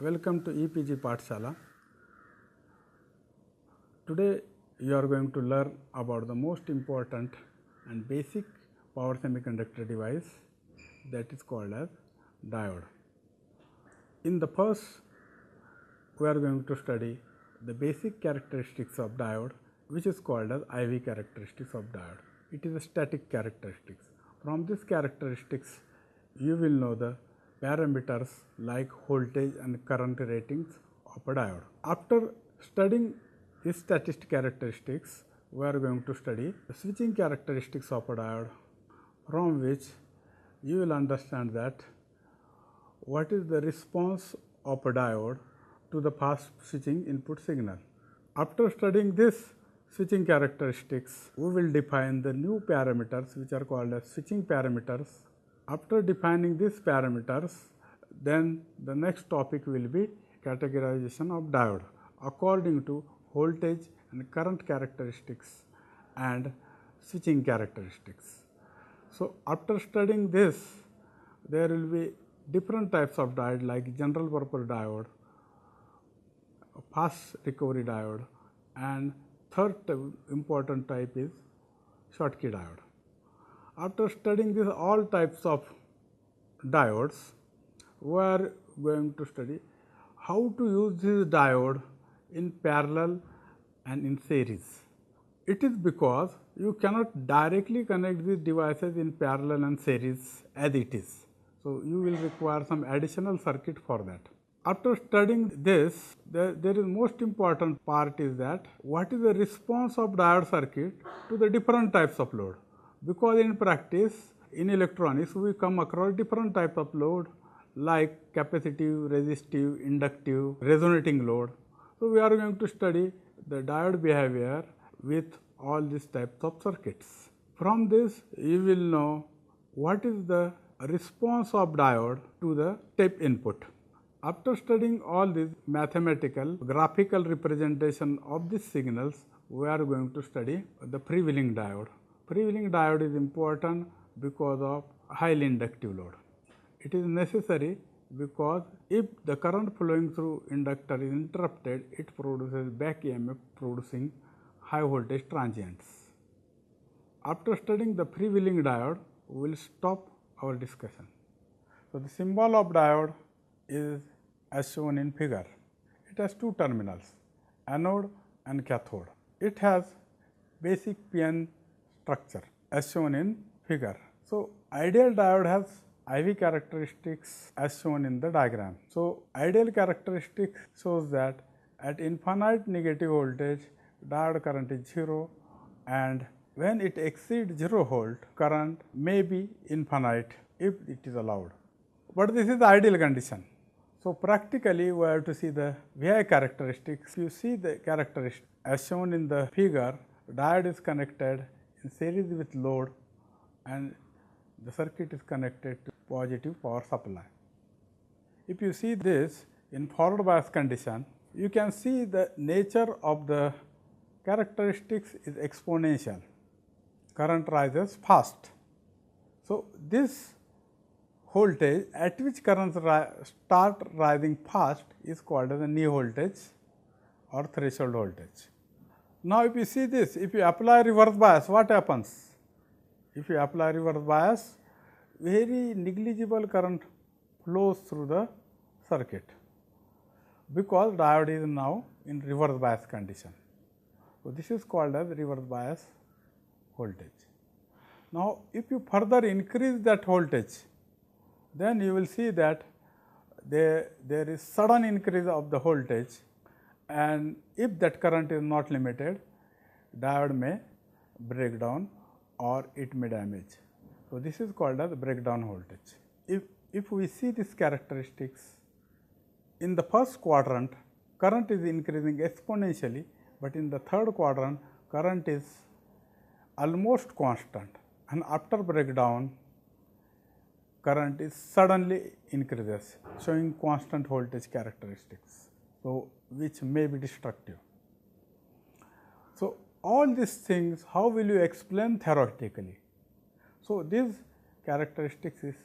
Welcome to EPG Pathshala. Today you are going to learn about the most important and basic power semiconductor device, that is called as diode. In the first, we are going to study the basic characteristics of diode, which is called as IV characteristics of diode. It is a static characteristics. From these characteristics, you will know the parameters like voltage and current ratings of a diode. After studying these statistic characteristics, we are going to study the switching characteristics of a diode, from which you will understand that what is the response of a diode to the fast switching input signal. After studying this switching characteristics, we will define the new parameters which are called as switching parameters. After defining these parameters, then the next topic will be categorization of diode according to voltage and current characteristics and switching characteristics. So, after studying this, there will be different types of diode like general purpose diode, fast recovery diode, and third important type is Schottky diode. After studying these all types of diodes, we are going to study how to use this diode in parallel and in series. It is because you cannot directly connect these devices in parallel and series as it is. So, you will require some additional circuit for that. After studying this, there is most important part is that what is the response of diode circuit to the different types of load. Because in practice, in electronics, we come across different types of load like capacitive, resistive, inductive, resonating load. So, we are going to study the diode behavior with all these types of circuits. From this, you will know what is the response of diode to the step input. After studying all these mathematical, graphical representation of these signals, we are going to study the freewheeling diode. Freewheeling diode is important because of highly inductive load. It is necessary because if the current flowing through inductor is interrupted, it produces back EMF producing high voltage transients. After studying the freewheeling diode, we will stop our discussion. So, the symbol of diode is as shown in figure. It has two terminals, anode and cathode. It has basic PN structure as shown in figure. So, ideal diode has IV characteristics as shown in the diagram. So, ideal characteristic shows that at infinite negative voltage, diode current is 0, and when it exceeds 0 volt, current may be infinite if it is allowed. But this is the ideal condition. So, practically we have to see the VI characteristics. You see the characteristics as shown in the figure, diode is connected in series with load and the circuit is connected to positive power supply. If you see this in forward bias condition, you can see the nature of the characteristics is exponential. Current rises fast. So, this voltage at which currents start rising fast is called as a knee voltage or threshold voltage. Now, if you see this, if you apply reverse bias, what happens? If you apply reverse bias, very negligible current flows through the circuit because diode is now in reverse bias condition. So, this is called as reverse bias voltage. Now, if you further increase that voltage, then you will see that there is sudden increase of the voltage, and if that current is not limited, diode may break down or it may damage. So, this is called as breakdown voltage. If we see these characteristics, in the first quadrant current is increasing exponentially, but in the third quadrant current is almost constant, and after breakdown current is suddenly increases, showing constant voltage characteristics, so which may be destructive. So, all these things, how will you explain theoretically? So, these characteristics is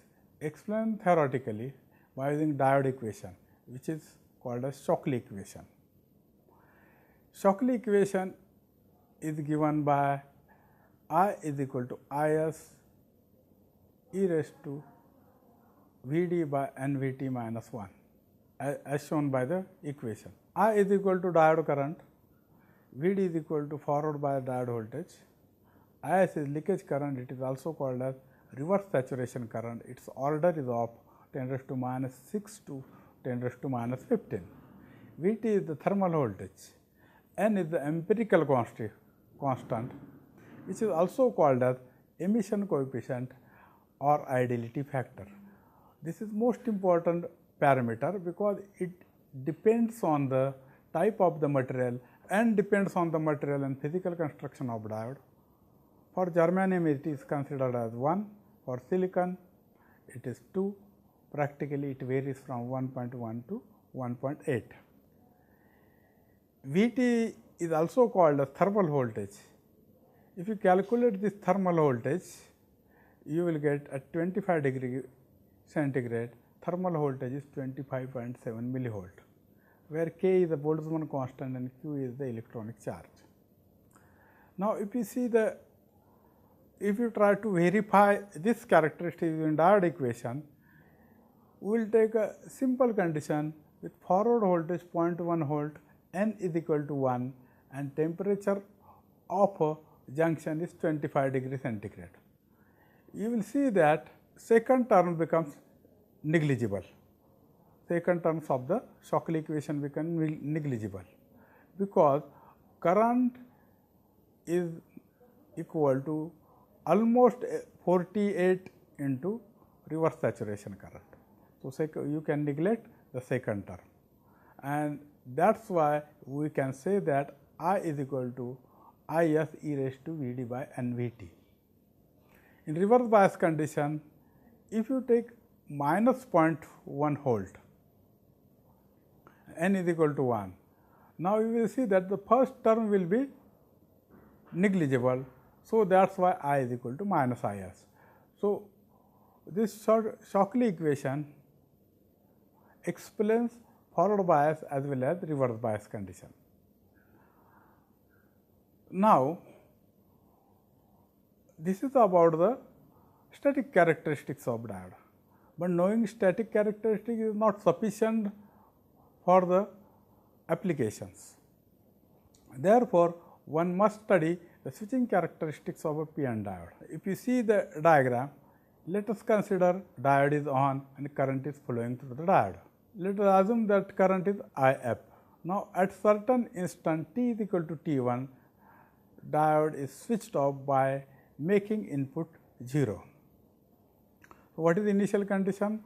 explained theoretically by using diode equation, which is called as Shockley equation. Shockley equation is given by I is equal to Is e raised to Vd by Nvt minus 1 as shown by the equation. I is equal to diode current, Vd is equal to forward bias diode voltage, Is is leakage current, it is also called as reverse saturation current, its order is of 10 raised to minus 6 to 10 raised to minus 15. Vt is the thermal voltage, N is the empirical constant, which is also called as emission coefficient or ideality factor. This is most important parameter because it depends on the type of the material and depends on the material and physical construction of diode. For germanium it is considered as 1, for silicon it is 2, practically it varies from 1.1 to 1.8. Vt is also called as thermal voltage. If you calculate this thermal voltage, you will get at 25 degree centigrade, thermal voltage is 25.7 millivolt, where K is the Boltzmann constant and Q is the electronic charge. Now, if you try to verify this characteristic in diode equation, we will take a simple condition with forward voltage 0.1 volt, N is equal to 1 and temperature of a junction is 25 degree centigrade. You will see that second term becomes negligible. Second terms of the Shockley equation become negligible because current is equal to almost 48 into reverse saturation current. So, you can neglect the second term, and that is why we can say that I is equal to Is e raised to Vd by Nvt. In reverse bias condition, if you take minus 0.1 volt, N is equal to 1, now you will see that the first term will be negligible. So, that is why I is equal to minus Is. So, this Shockley equation explains forward bias as well as reverse bias condition. Now, this is about the static characteristics of diode, but knowing static characteristics is not sufficient for the applications. Therefore, one must study the switching characteristics of a PN diode. If you see the diagram, let us consider diode is on and current is flowing through the diode. Let us assume that current is IF. Now, at certain instant t is equal to T1, diode is switched off by making input 0. So, what is the initial condition?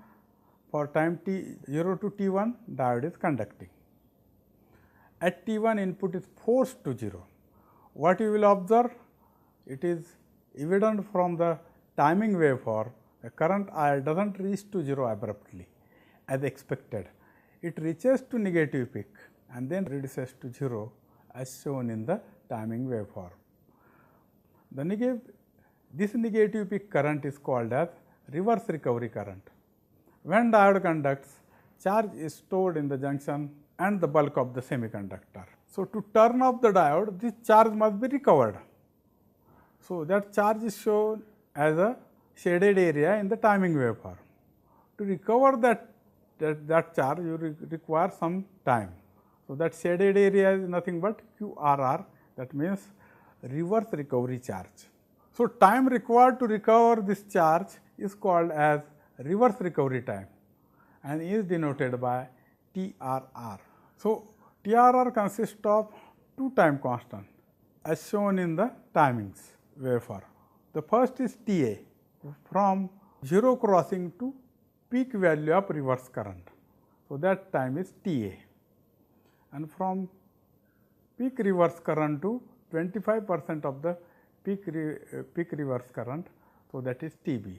For time t 0 to T1, diode is conducting. At T1, input is forced to 0. What you will observe? It is evident from the timing waveform, the current I does not reach to 0 abruptly as expected. It reaches to negative peak and then reduces to 0 as shown in the timing waveform. This negative peak current is called as reverse recovery current. When diode conducts, charge is stored in the junction and the bulk of the semiconductor. So, to turn off the diode, this charge must be recovered. So, that charge is shown as a shaded area in the timing waveform. To recover that charge, you require some time. So, that shaded area is nothing but QRR, that means reverse recovery charge. So, time required to recover this charge is called as reverse recovery time and is denoted by TRR. So, TRR consists of two time constants as shown in the timings waveform. The first is TA, from 0 crossing to peak value of reverse current. So, that time is TA, and from peak reverse current to 25% of the peak reverse current, so that is TB.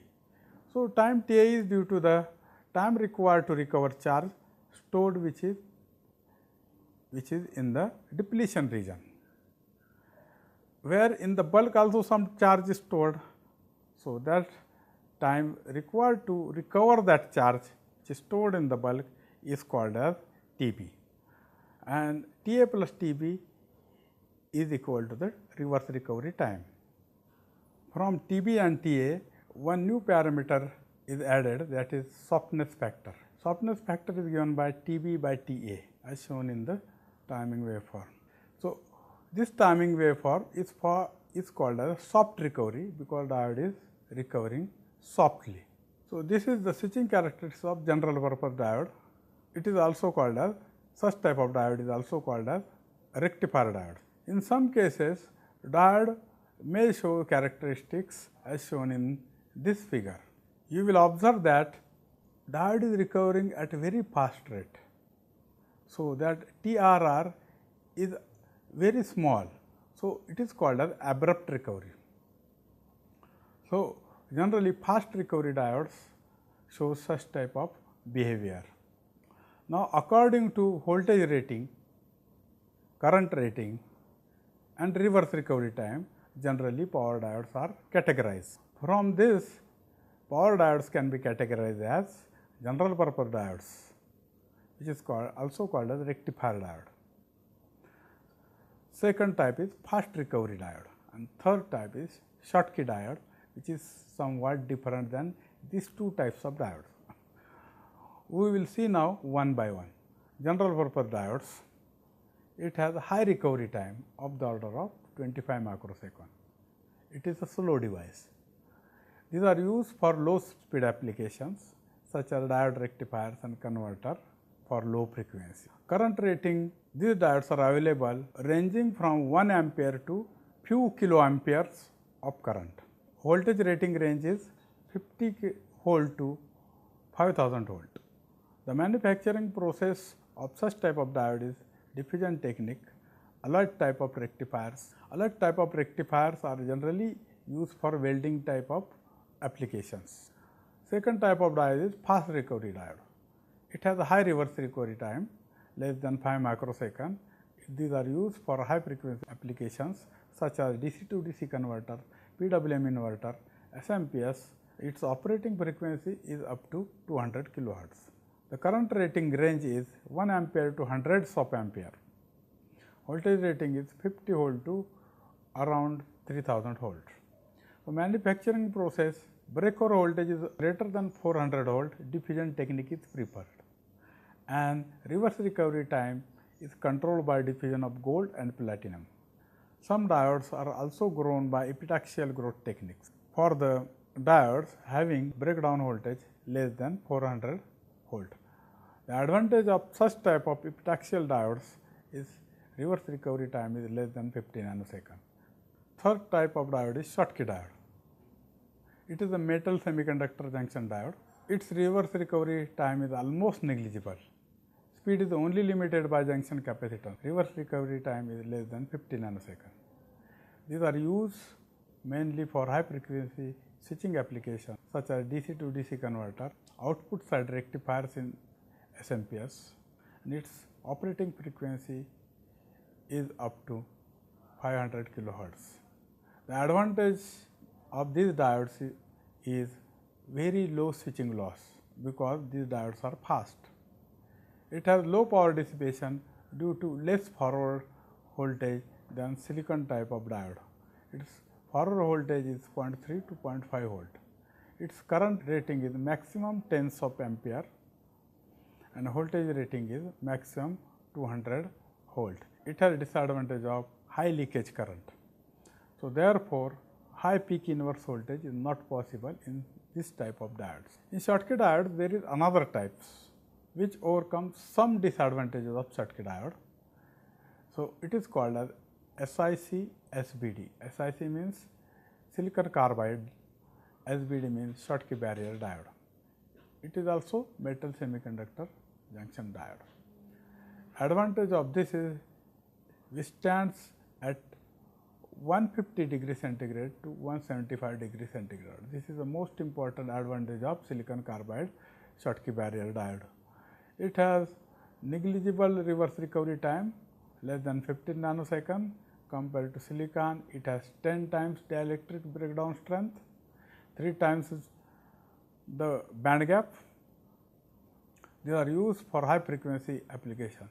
So, time t is due to the time required to recover charge stored which is in the depletion region, where in the bulk also some charge is stored. So, that time required to recover that charge which is stored in the bulk is called as Tb, and Ta plus Tb is equal to the reverse recovery time. From Tb and Ta, one new parameter is added, that is softness factor. Softness factor is given by Tb by Ta as shown in the timing waveform. So, this timing waveform is called as soft recovery because diode is recovering softly. So, this is the switching characteristics of general purpose diode. It is also called as, such type of diode is also called as rectifier diode. In some cases, diode may show characteristics as shown in this figure. You will observe that diode is recovering at a very fast rate. So, that TRR is very small. So, it is called as abrupt recovery. So, generally fast recovery diodes show such type of behavior. Now, according to voltage rating, current rating and reverse recovery time, generally power diodes are categorized. From this, power diodes can be categorized as general purpose diodes, which is also called as rectifier diode. Second type is fast recovery diode, and third type is Schottky diode, which is somewhat different than these two types of diodes. We will see now one by one. General purpose diodes, it has a high recovery time of the order of 25 microseconds. It is a slow device. These are used for low speed applications such as diode rectifiers and converter for low frequency. Current rating, these diodes are available ranging from 1 ampere to few kiloamperes of current. Voltage rating range is 50 volt to 5000 volt. The manufacturing process of such type of diode is diffusion technique, alloy type of rectifiers. Alloy type of rectifiers are generally used for welding type of applications. Second type of diode is fast recovery diode. It has a high reverse recovery time, less than 5 microseconds. These are used for high frequency applications such as DC to DC converter, PWM inverter, SMPS. Its operating frequency is up to 200 kilohertz. The current rating range is 1 ampere to hundreds of ampere. Voltage rating is 50 volt to around 3000 volt. The manufacturing process, breakover voltage is greater than 400 volt, diffusion technique is preferred, and reverse recovery time is controlled by diffusion of gold and platinum. Some diodes are also grown by epitaxial growth techniques. For the diodes having breakdown voltage less than 400 volt. The advantage of such type of epitaxial diodes is reverse recovery time is less than 50 nanoseconds. Third type of diode is Schottky diode. It is a metal semiconductor junction diode. Its reverse recovery time is almost negligible. Speed is only limited by junction capacitance. Reverse recovery time is less than 50 nanoseconds. These are used mainly for high frequency switching applications such as DC to DC converter, output side rectifiers in SMPS, and its operating frequency is up to 500 kilohertz. The advantage of these diodes is very low switching loss because these diodes are fast. It has low power dissipation due to less forward voltage than silicon type of diode. Its forward voltage is 0.3 to 0.5 volt. Its current rating is maximum tens of ampere and voltage rating is maximum 200 volt. It has disadvantage of high leakage current. So, therefore, high peak inverse voltage is not possible in this type of diodes. In Schottky diodes, there is another types which overcomes some disadvantages of Schottky diode. So, it is called as SiC SBD. SiC means silicon carbide, SBD means Schottky barrier diode. It is also metal semiconductor junction diode. Advantage of this is withstands at 150 degree centigrade to 175 degree centigrade. This is the most important advantage of silicon carbide Schottky barrier diode. It has negligible reverse recovery time, less than 15 nanosecond. Compared to silicon, it has 10 times dielectric breakdown strength, 3 times the band gap. They are used for high frequency application.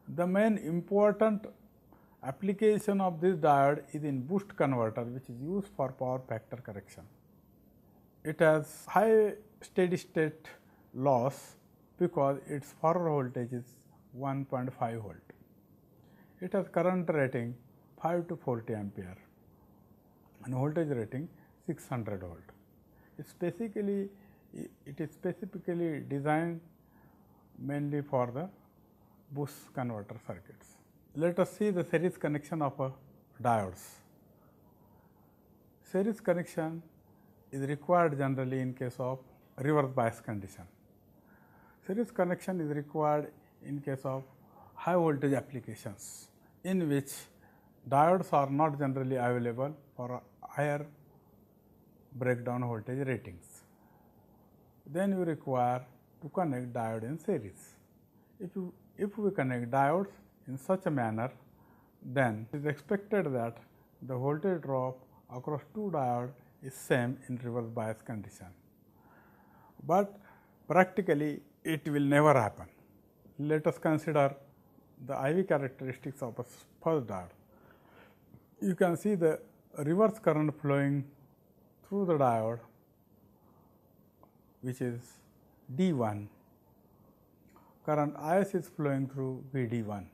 The main important application of this diode is in boost converter, which is used for power factor correction. It has high steady state loss because its forward voltage is 1.5 volt. It has current rating 5 to 40 ampere and voltage rating 600 volt. It is specifically designed mainly for the boost converter circuits. Let us see the series connection of diodes. Series connection is required generally in case of reverse bias condition. Series connection is required in case of high voltage applications in which diodes are not generally available for higher breakdown voltage ratings. Then you require to connect diode in series. If we connect diodes in such a manner, then it is expected that the voltage drop across two diodes is same in reverse bias condition. But practically it will never happen. Let us consider the IV characteristics of a first diode. You can see the reverse current flowing through the diode, which is D1. Current IS is flowing through VD1.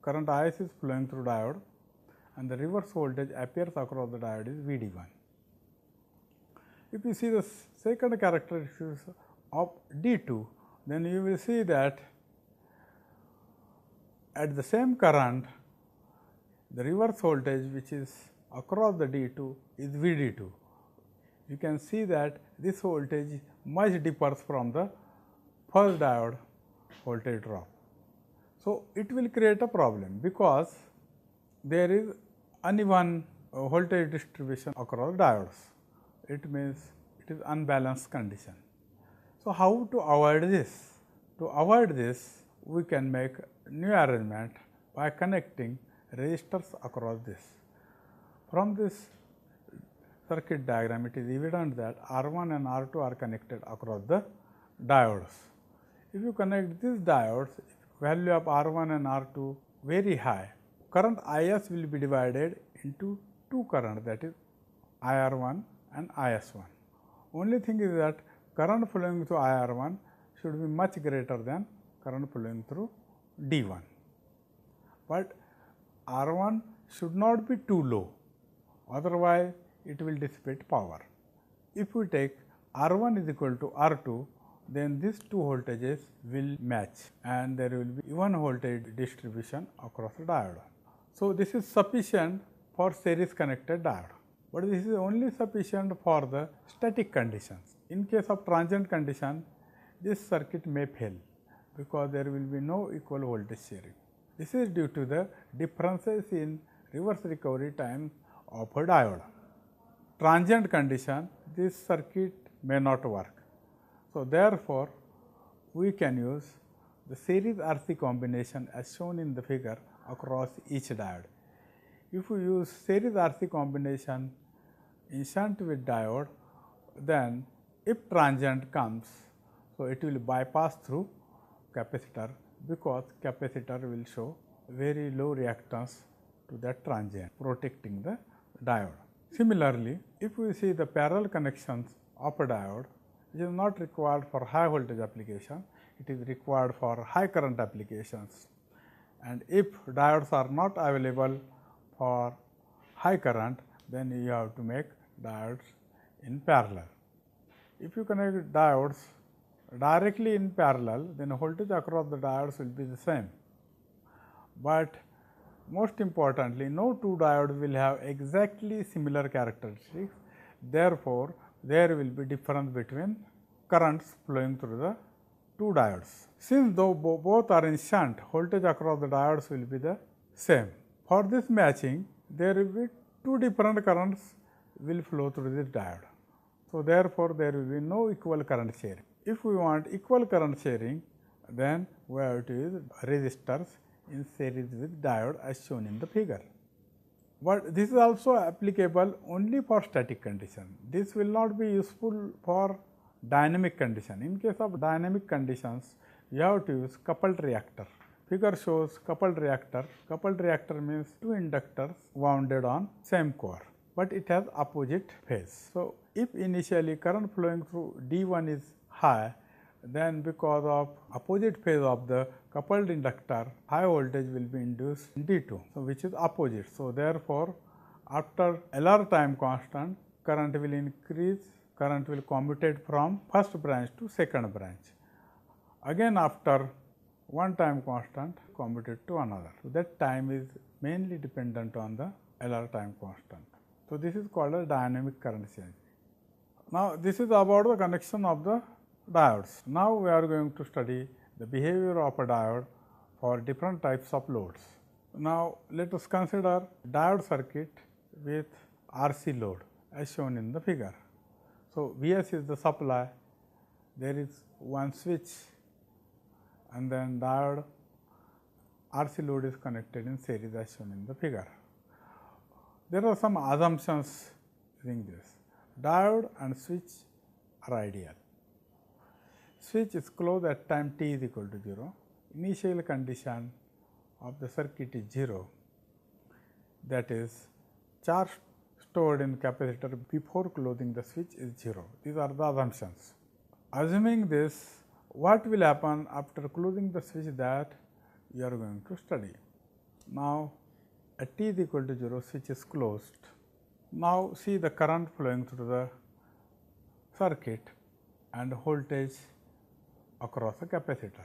Current IS is flowing through diode and the reverse voltage appears across the diode is VD1. If you see the second characteristics of D2, then you will see that at the same current, the reverse voltage which is across the D2 is VD2. You can see that this voltage much differs from the first diode voltage drop. So, it will create a problem because there is uneven voltage distribution across diodes. It means it is unbalanced condition. So, how to avoid this? To avoid this, we can make new arrangement by connecting resistors across this. From this circuit diagram, it is evident that R1 and R2 are connected across the diodes. If you connect these diodes, value of R1 and R2 very high, current IS will be divided into two current, that is IR1 and IS1. Only thing is that current flowing through IR1 should be much greater than current flowing through D1. But R1 should not be too low, otherwise it will dissipate power. If we take R1 is equal to R2, then these two voltages will match and there will be even voltage distribution across the diode. So, this is sufficient for series connected diode, but this is only sufficient for the static conditions. In case of transient condition, this circuit may fail because there will be no equal voltage sharing. This is due to the differences in reverse recovery time of a diode. Transient condition, this circuit may not work. So, therefore, we can use the series RC combination as shown in the figure across each diode. If we use series RC combination in shunt with diode, then if transient comes, so it will bypass through capacitor because capacitor will show very low reactance to that transient, protecting the diode. Similarly, if we see the parallel connections of a diode, it is not required for high voltage application, it is required for high current applications. And if diodes are not available for high current, then you have to make diodes in parallel. If you connect diodes directly in parallel, then voltage across the diodes will be the same. But most importantly, no two diodes will have exactly similar characteristics. Therefore, there will be difference between currents flowing through the two diodes. Since though both are in shunt, voltage across the diodes will be the same. For this matching, there will be two different currents will flow through this diode. So, therefore, there will be no equal current sharing. If we want equal current sharing, then we have to use resistors in series with diode as shown in the figure. But this is also applicable only for static condition. This will not be useful for dynamic condition. In case of dynamic conditions, you have to use coupled reactor. Figure shows coupled reactor. Coupled reactor means two inductors wounded on same core, but it has opposite phase. So, if initially current flowing through D1 is high, then because of opposite phase of the coupled inductor, high voltage will be induced in D2, so which is opposite. So, therefore, after LR time constant, current will increase, current will commutate from first branch to second branch. Again after one time constant commutate to another. So, that time is mainly dependent on the LR time constant. So, this is called a dynamic current change. Now, this is about the connection of the diodes. Now, we are going to study the behavior of a diode for different types of loads. Now, let us consider diode circuit with RC load as shown in the figure. So, Vs is the supply, there is one switch and then diode RC load is connected in series as shown in the figure. There are some assumptions in this. Diode and switch are ideal. Switch is closed at time t is equal to 0. Initial condition of the circuit is 0, that is charge stored in capacitor before closing the switch is 0. These are the assumptions. Assuming this, what will happen after closing the switch, that you are going to study. Now, at t is equal to 0, switch is closed. Now, see the current flowing through the circuit and voltage across a capacitor.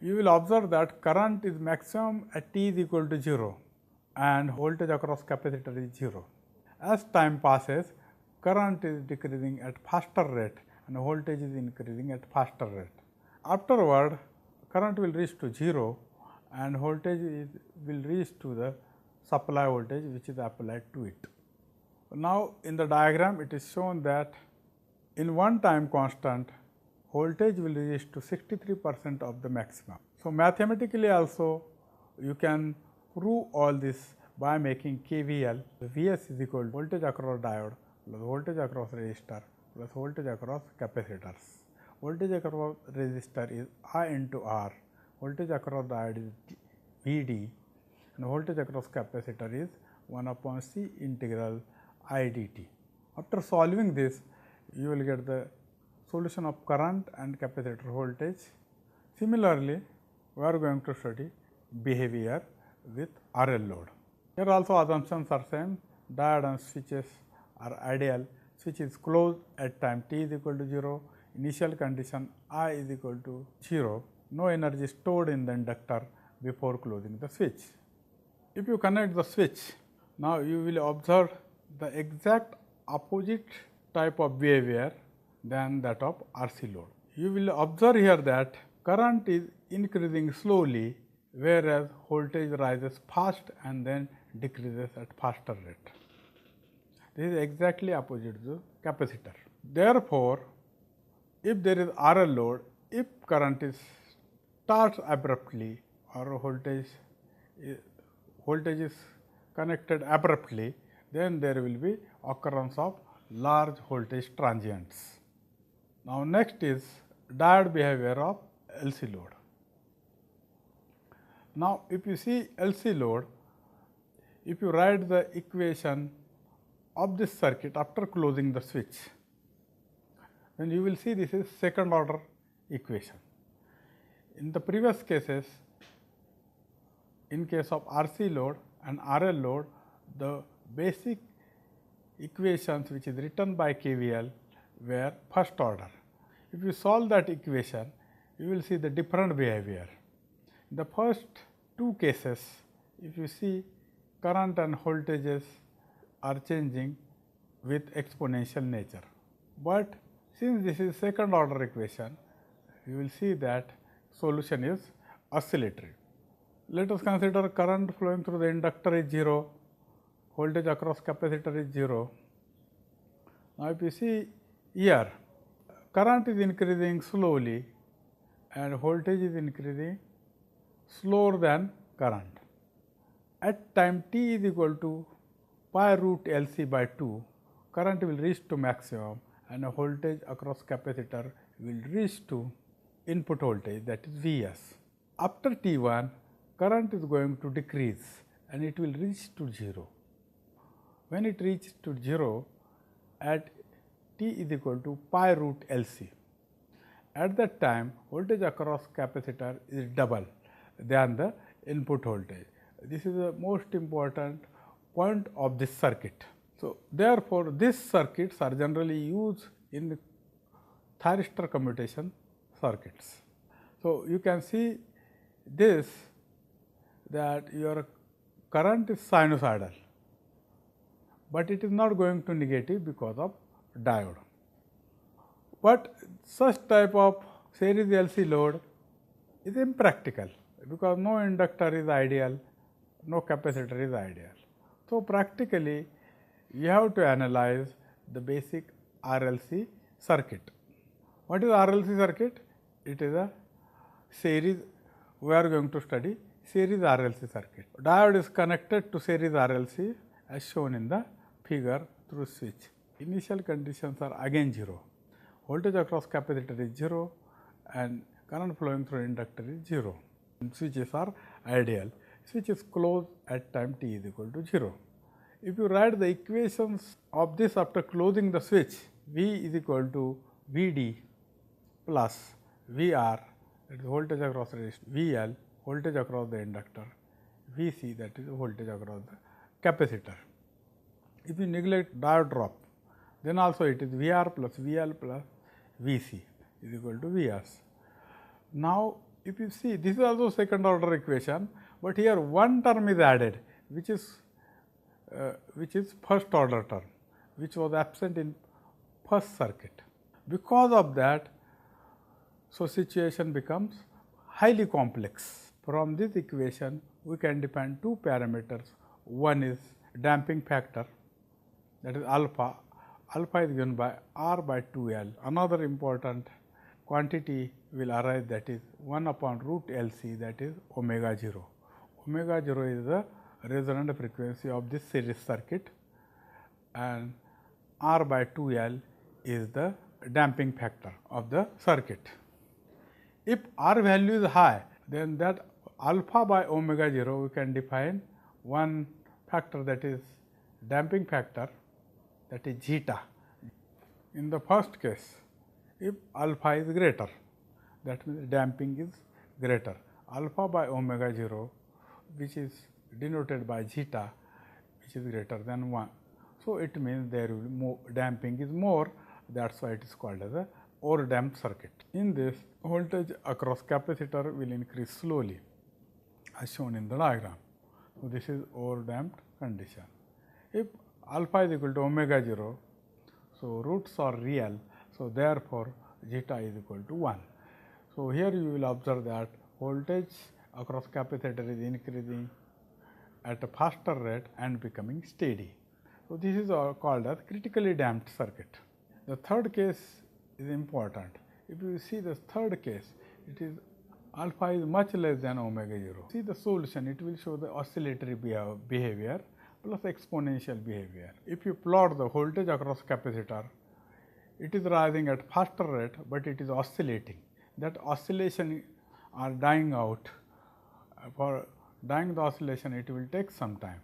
You will observe that current is maximum at t is equal to 0 and voltage across capacitor is 0. As time passes, current is decreasing at faster rate and voltage is increasing at faster rate. Afterward, current will reach to 0 and voltage will reach to the supply voltage which is applied to it. Now, in the diagram it is shown that in one time constant, voltage will reach to 63% of the maximum. So, mathematically also you can prove all this by making KVL. Vs is equal to voltage across diode plus voltage across resistor plus voltage across capacitors. Voltage across resistor is I into R, voltage across diode is Vd and voltage across capacitor is 1 upon C integral I dt. After solving this, you will get the solution of current and capacitor voltage. Similarly, we are going to study behavior with RL load. Here also assumptions are same. Diode and switches are ideal. Switch is closed at time t is equal to 0. Initial condition I is equal to 0. No energy stored in the inductor before closing the switch. If you connect the switch, now you will observe the exact opposite type of behavior than that of RC load. You will observe here that current is increasing slowly, whereas voltage rises fast and then decreases at faster rate. This is exactly opposite to capacitor. Therefore, if there is RL load, if current is starts abruptly or voltage is connected abruptly, then there will be occurrence of large voltage transients. Now, next is diode behavior of LC load. Now, if you see LC load, if you write the equation of this circuit after closing the switch, then you will see this is second order equation. In the previous cases, in case of RC load and RL load, the basic equations which is written by KVL were first order. If you solve that equation, you will see the different behavior. In the first two cases, if you see current and voltages are changing with exponential nature. But since this is second order equation, you will see that solution is oscillatory. Let us consider current flowing through the inductor is 0, voltage across capacitor is 0. Now, if you see here, current is increasing slowly and voltage is increasing slower than current. At time t is equal to pi root LC by 2, current will reach to maximum and a voltage across capacitor will reach to input voltage, that is Vs. After T1, current is going to decrease and it will reach to 0. When it reaches to 0 at T is equal to pi root LC, at that time voltage across capacitor is double than the input voltage. This is the most important point of this circuit. So, therefore, these circuits are generally used in the thyristor commutation circuits. So, you can see this, that your current is sinusoidal, but it is not going to negative because of diode. But such type of series LC load is impractical because no inductor is ideal, no capacitor is ideal. So, practically you have to analyze the basic RLC circuit. What is RLC circuit? It is a series, we are going to study series RLC circuit. Diode is connected to series RLC as shown in the figure through switch. Initial conditions are again 0. Voltage across capacitor is 0 and current flowing through inductor is 0. And switches are ideal. Switch is closed at time t is equal to 0. If you write the equations of this after closing the switch, V is equal to Vd plus Vr, that is voltage across resistor, VL, voltage across the inductor, Vc, that is voltage across the capacitor. If you neglect diode drop, then also it is Vr plus VL plus Vc is equal to Vs. Now, if you see, this is also second order equation, but here one term is added, which is first order term, which was absent in first circuit. Because of that, so situation becomes highly complex. From this equation, we can define two parameters. One is damping factor, that is alpha. Alpha is given by R by 2L. Another important quantity will arise, that is 1 upon root LC, that is omega 0. Omega 0 is the resonant frequency of this series circuit and R by 2L is the damping factor of the circuit. If R value is high, then that alpha by omega 0 we can define one factor, that is damping factor, that is zeta. In the first case, if alpha is greater, that means damping is greater. Alpha by omega 0, which is denoted by zeta, which is greater than 1. So, it means there will be more, damping is more, that is why it is called as a overdamped circuit. In this, voltage across capacitor will increase slowly as shown in the diagram. So, this is overdamped condition. If alpha is equal to omega 0, so roots are real, so therefore zeta is equal to 1. So, here you will observe that voltage across capacitor is increasing at a faster rate and becoming steady. So, this is called as critically damped circuit. The third case is important. If you see the third case, it is alpha is much less than omega 0. See the solution, it will show the oscillatory behavior plus exponential behavior. If you plot the voltage across capacitor, it is rising at faster rate, but it is oscillating. That oscillation are dying out. For dying the oscillation, it will take some time.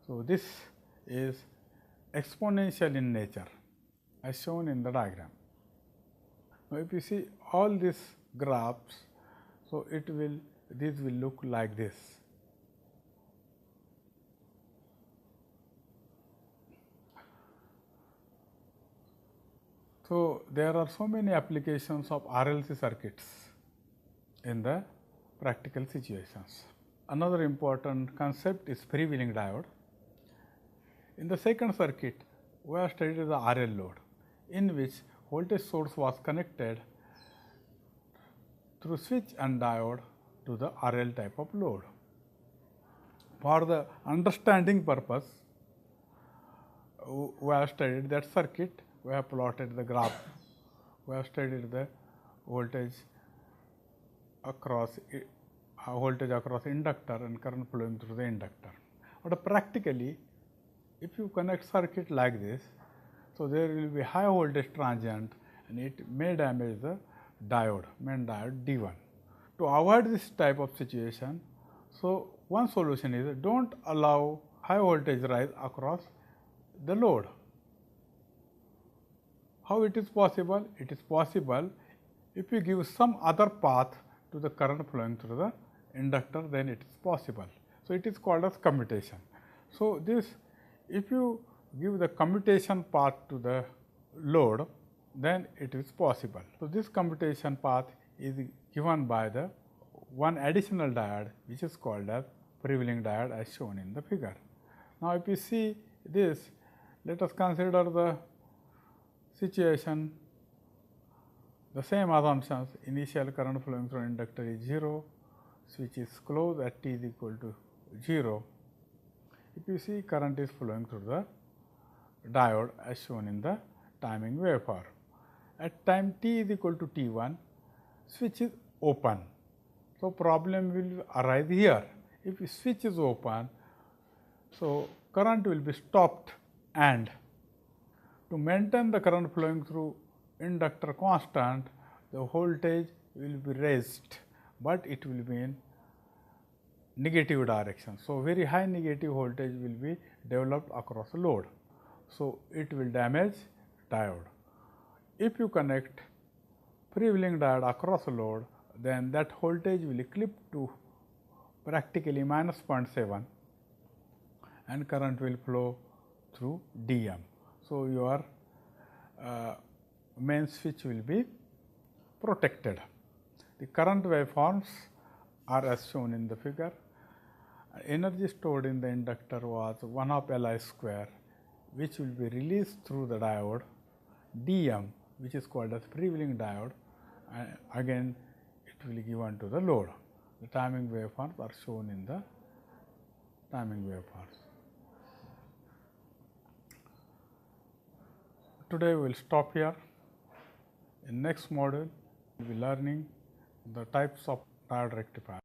So, this is exponential in nature as shown in the diagram. Now, if you see all these graphs, so this will look like this. So, there are so many applications of RLC circuits in the practical situations. Another important concept is freewheeling diode. In the second circuit, we have studied the RL load, in which voltage source was connected through switch and diode to the RL type of load. For the understanding purpose, we have studied that circuit, we have plotted the graph, we have studied the voltage across inductor and current flowing through the inductor. But practically, if you connect circuit like this, so there will be high voltage transient and it may damage the diode, main diode D1. To avoid this type of situation, so one solution is don't allow high voltage rise across the load. How it is possible? It is possible if you give some other path to the current flowing through the inductor, then it is possible. So it is called as commutation. So this, if you give the commutation path to the load, then it is possible. So this commutation path is given by the one additional diode, which is called as prevailing diode, as shown in the figure. Now if you see this, let us consider the situation, the same assumptions. Initial current flowing through inductor is 0, switch is closed at t is equal to 0. If you see, current is flowing through the diode as shown in the timing waveform. At time t is equal to t1, switch is open. So problem will arise here. If switch is open, so current will be stopped, and to maintain the current flowing through inductor constant, the voltage will be raised, but it will be in negative direction. So very high negative voltage will be developed across the load. So it will damage diode. If you connect prevailing diode across a load, then that voltage will clip to practically minus 0.7 and current will flow through DM. So your main switch will be protected. The current waveforms are as shown in the figure. Energy stored in the inductor was 1/2 Li square, which will be released through the diode DM, which is called as prevailing diode, and again it will give on to the load. The timing waveforms are shown in the timing waveforms. Today we will stop here. In next module, we will be learning the types of diode rectifier.